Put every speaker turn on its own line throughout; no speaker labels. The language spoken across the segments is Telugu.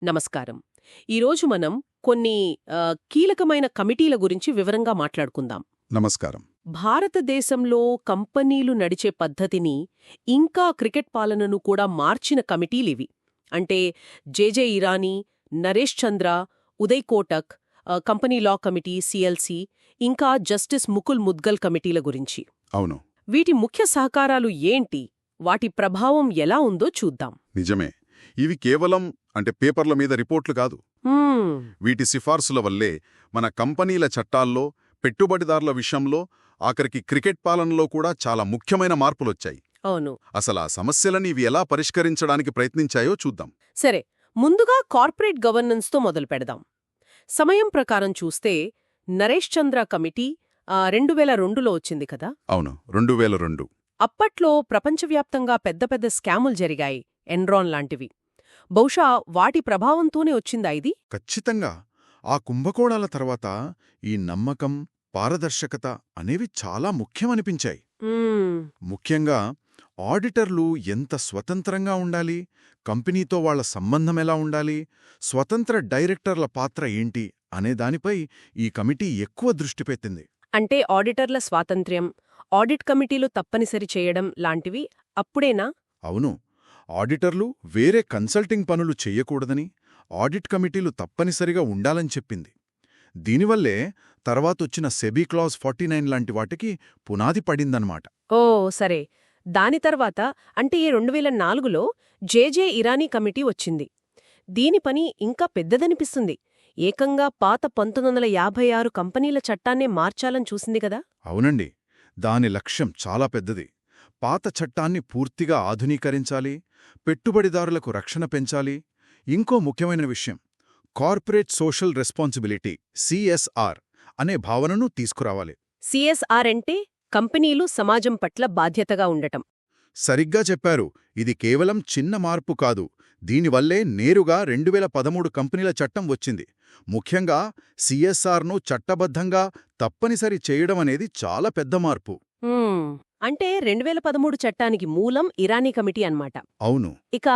నమస్కారం. ఈరోజు మనం కొన్ని కీలకమైన కమిటీల గురించి వివరంగా మాట్లాడుకుందాం.
నమస్కారం.
భారతదేశంలో కంపెనీలు నడిచే పద్ధతిని, ఇంకా క్రికెట్ పాలనను కూడా మార్చిన కమిటీలివి. అంటే JJ Irani, Naresh Chandra, Uday Kotak, company law committee CLC, ఇంకా జస్టిస్ ముకుల్ ముద్గల్ కమిటీల గురించి.
అవును,
వీటి ముఖ్య సహకారాలు ఏంటి, వాటి ప్రభావం ఎలా ఉందో చూద్దాం.
నిజమే. ఇవి కేవలం పేపర్ల మీద రిపోర్ట్లు కాదు.
మ్మ్.
వీటి సిఫార్సుల వల్లే మన కంపెనీల చట్టాల్లో, పెట్టుబడిదారుల విషయంలో, ఆఖరికి క్రికెట్ పాలనలో కూడా చాలా ముఖ్యమైన మార్పులొచ్చాయి.
అవును.
అసలు ఆ సమస్యలని ఇవి ఎలా పరిష్కరించడానికి ప్రయత్నించాయో చూద్దాం.
సరే, ముందుగా కార్పొరేట్ గవర్నెన్స్తో మొదలు పెడదాం. సమయం ప్రకారం చూస్తే నరేష్ చంద్ర కమిటీ 2002లో వచ్చింది కదా.
అవును, 2002.
అప్పట్లో ప్రపంచవ్యాప్తంగా పెద్ద పెద్ద స్కాములు జరిగాయి, ఎన్రాన్ లాంటివి. బహుశా వాటి ప్రభావంతోనే వచ్చిందా ఇది?
ఖచ్చితంగా. ఆ కుంభకోణాల తర్వాత ఈ నమ్మకం, పారదర్శకత అనేవి చాలా ముఖ్యమనిపించాయి.
మ్మ్.
ముఖ్యంగా ఆడిటర్లు ఎంత స్వతంత్రంగా ఉండాలి, కంపెనీతో వాళ్ల సంబంధం ఎలా ఉండాలి, స్వతంత్ర డైరెక్టర్ల పాత్ర ఏంటి అనే దానిపై ఈ కమిటీ ఎక్కువ దృష్టి పెట్టింది.
అంటే ఆడిటర్ల స్వాతంత్ర్యం, ఆడిట్ కమిటీలు తప్పనిసరి చేయడం లాంటివి అప్పుడేనా?
అవును, ఆడిటర్లు వేరే కన్సల్టింగ్ పనులు చెయ్యకూడదని, ఆడిట్ కమిటీలు తప్పనిసరిగా ఉండాలని చెప్పింది. దీనివల్లే తర్వాతొచ్చిన సెబీ క్లాజ్ 49 లాంటి వాటికి పునాది పడిందన్నమాట.
ఓ సరే, దాని తర్వాత అంటే 2004లో జేజే ఇరానీ కమిటీ వచ్చింది. దీని పని ఇంకా పెద్దదనిపిస్తుంది. ఏకంగా పాత 1956 కంపెనీల చట్టాన్నే మార్చాలని చూసింది కదా.
అవునండి, దాని లక్ష్యం చాలా పెద్దది. పాత చట్టాన్ని పూర్తిగా ఆధునీకరించాలి, పెట్టుబడిదారులకు రక్షణ పెంచాలి. ఇంకో ముఖ్యమైన విషయం, కార్పొరేట్ సోషల్ రెస్పాన్సిబిలిటీ సిఎస్ఆర్ అనే భావనను తీసుకురావాలి.
సిఎస్ఆర్ అంటే కంపెనీలు సమాజం పట్ల బాధ్యతగా ఉండటం.
సరిగ్గా చెప్పారు. ఇది కేవలం చిన్న మార్పు కాదు. దీనివల్లే నేరుగా 2013 కంపెనీల చట్టం వచ్చింది. ముఖ్యంగా సిఎస్ఆర్ను చట్టబద్ధంగా తప్పనిసరి చేయడమనేది చాలా పెద్ద మార్పు.
అంటే 2013 చట్టానికి మూలం ఇరానీ కమిటీ అన్నమాట.
అవును.
ఇక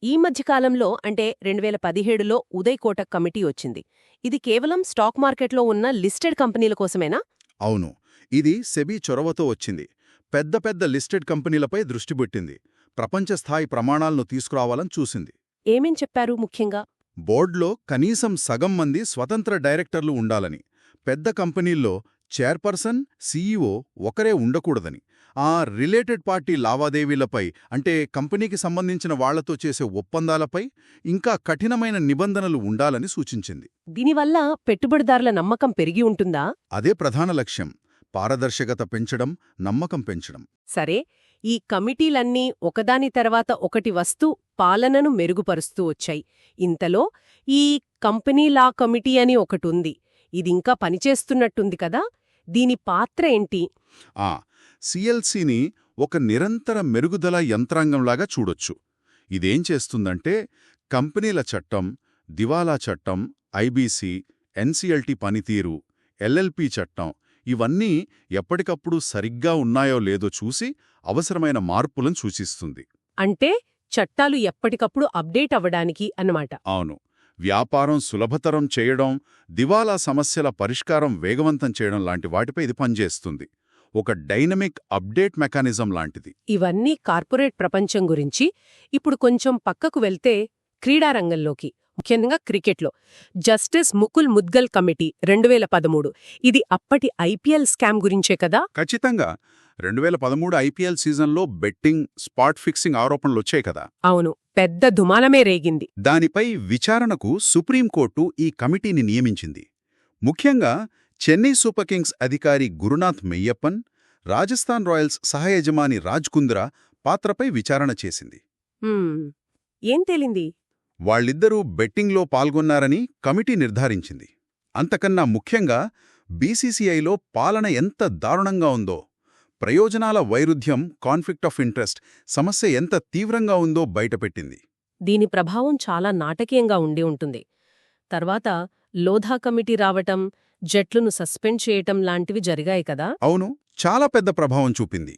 ఈ మధ్యకాలంలో అంటే 2017లో ఉదయ్ కోటక్ కమిటీ వచ్చింది. ఇది కేవలం స్టాక్ మార్కెట్లో ఉన్న లిస్టెడ్ కంపెనీల కోసమేనా?
అవును, ఇది సెబీ చొరవతో వచ్చింది. పెద్ద పెద్ద లిస్టెడ్ కంపెనీలపై దృష్టిపెట్టింది. ప్రపంచస్థాయి ప్రమాణాలను తీసుకురావాలని చూసింది.
ఏమేం చెప్పారు ముఖ్యంగా?
బోర్డ్లో కనీసం సగం మంది స్వతంత్ర డైరెక్టర్లు ఉండాలని, పెద్ద కంపెనీల్లో చైర్పర్సన్, సీఈఓ ఒకరే ఉండకూడదని, ఆ రిలేటెడ్ పార్టీ లావాదేవీలపై అంటే కంపెనీకి సంబంధించిన వాళ్లతో చేసే ఒప్పందాలపై ఇంకా కఠినమైన నిబంధనలు ఉండాలని సూచించింది.
దీనివల్ల పెట్టుబడిదారుల నమ్మకం పెరిగి ఉంటుందా?
అదే ప్రధాన లక్ష్యం, పారదర్శకత పెంచడం, నమ్మకం పెంచడం.
సరే, ఈ కమిటీలన్నీ ఒకదాని తర్వాత ఒకటి వస్తూ పాలనను మెరుగుపరుస్తూ వచ్చాయి. ఇంతలో ఈ కంపెనీ లా కమిటీ అని ఒకటుంది. ఇదింకా పనిచేస్తున్నట్టుంది కదా. దీని పాత్ర ఏంటి?
సిఎల్సిని ఒక నిరంతర మెరుగుదల యంత్రాంగంలాగా చూడొచ్చు. ఇదేం చేస్తుందంటే కంపెనీల చట్టం, దివాలా చట్టం, ఐబీసీ, ఎన్సీఎల్టీ పనితీరు, ఎల్ఎల్పీ చట్టం ఇవన్నీ ఎప్పటికప్పుడు సరిగ్గా ఉన్నాయో లేదో చూసి అవసరమైన మార్పులను సూచిస్తుంది.
అంటే చట్టాలు ఎప్పటికప్పుడు అప్డేట్ అవ్వడానికి అన్నమాట.
అవును, వ్యాపారం సులభతరం చేయడం, దివాలా సమస్యల పరిష్కారం వేగవంతం చేయడం లాంటి వాటిపై ఇది పనిచేస్తుంది. ఒక డైనమిక్ అప్డేట్ మెకానిజం లాంటిది.
ఇవన్నీ కార్పొరేట్ ప్రపంచం గురించి. ఇప్పుడు కొంచెం పక్కకు వెళ్తే క్రీడారంగంలోకి, ముఖ్యంగా క్రికెట్లో జస్టిస్ ముకుల్ ముద్గల్ కమిటీ 2013. ఇది అప్పటి ఐపీఎల్ స్కామ్ గురించే కదా.
ఖచ్చితంగా. 2013 ఐపీఎల్ సీజన్లో బెట్టింగ్, స్పాట్ ఫిక్సింగ్ ఆరోపణలొచ్చాయి కదా.
అవును, పెద్ద దుమాలమే రేగింది.
దానిపై విచారణకు సుప్రీంకోర్టు ఈ కమిటీని నియమించింది. ముఖ్యంగా చెన్నై సూపర్ కింగ్స్ అధికారి గురునాథ్ మెయ్యప్పన్, రాజస్థాన్ రాయల్స్ సహయజమాని రాజ్ కుంద్రా పాత్రపై విచారణ చేసింది.
ఏం తేలింది?
వాళ్ళిద్దరూ బెట్టింగ్లో పాల్గొన్నారని కమిటీ నిర్ధారించింది. అంతకన్నా ముఖ్యంగా బీసీసీఐలో పాలన ఎంత దారుణంగా ఉందో, ప్రయోజనాల వైరుధ్యం, కాన్ఫ్లిక్ట్ ఆఫ్ ఇంట్రెస్ట్ సమస్య ఎంత తీవ్రంగా ఉందో బయటపెట్టింది.
దీని ప్రభావం చాలా నాటకీయంగా ఉండి ఉంటుంది. తర్వాత లోధా కమిటీ రావటం, జట్లును సస్పెండ్ చేయటం లాంటివి జరిగాయి కదా.
అవును, చాలా పెద్ద ప్రభావం చూపింది.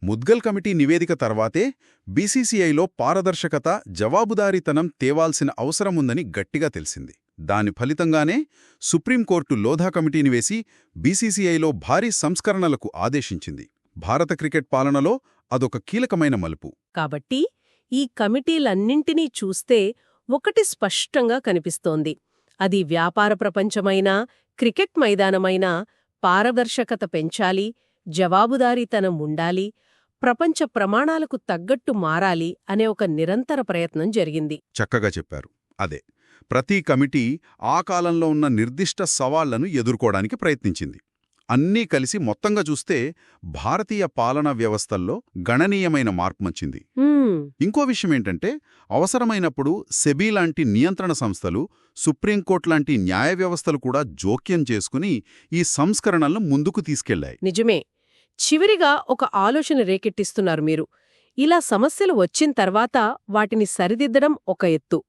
ముద్గల్ కమిటీ నివేదిక తర్వాతే బీసీసీఐలో పారదర్శకత, జవాబుదారీతనం తేవాల్సిన అవసరముందని గట్టిగా తెలిసింది. దాని ఫలితంగానే సుప్రీంకోర్టు లోధా కమిటీని వేసి బీసీసీఐలో భారీ సంస్కరణలకు ఆదేశించింది. భారత క్రికెట్ పాలనలో అదొక కీలకమైన మలుపు.
కాబట్టి ఈ కమిటీలన్నింటినీ చూస్తే ఒకటి స్పష్టంగా కనిపిస్తోంది. అది వ్యాపార ప్రపంచమైనా, క్రికెట్ మైదానమైనా పారదర్శకత పెంచాలి, జవాబుదారీతనం ఉండాలి, ప్రపంచ ప్రమాణాలకు తగ్గట్టు మారాలి అనే ఒక నిరంతర ప్రయత్నం జరిగింది.
చక్కగా చెప్పారు. అదే, ప్రతి కమిటీ ఆ కాలంలో ఉన్న నిర్దిష్ట సవాళ్లను ఎదుర్కోవడానికి ప్రయత్నించింది. అన్నీ కలిసి మొత్తంగా చూస్తే భారతీయ పాలనా వ్యవస్థల్లో గణనీయమైన మార్పుమొచ్చింది. ఇంకో విషయమేంటంటే, అవసరమైనప్పుడు సెబీ లాంటి నియంత్రణ సంస్థలు, సుప్రీంకోర్టు లాంటి న్యాయ వ్యవస్థలు కూడా జోక్యం చేసుకుని ఈ సంస్కరణలను ముందుకు తీసుకెళ్లాయి.
నిజమే. చివరిగా ఒక ఆలోచన రేకెట్టిస్తున్నారు మీరు. ఇలా సమస్యలు వచ్చిన తర్వాత వాటిని సరిదిద్దడం ఒక ఎత్తు.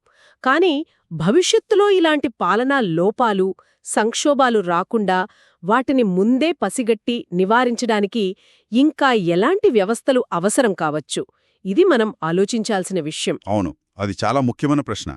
కానీ భవిష్యత్తులో ఇలాంటి పాలనా లోపాలు, సంక్షోభాలు రాకుండా వాటిని ముందే పసిగట్టి నివారించడానికి ఇంకా ఎలాంటి వ్యవస్థలు అవసరం కావచ్చు? ఇది మనం ఆలోచించాల్సిన విషయం.
అవును, అది చాలా ముఖ్యమైన ప్రశ్న.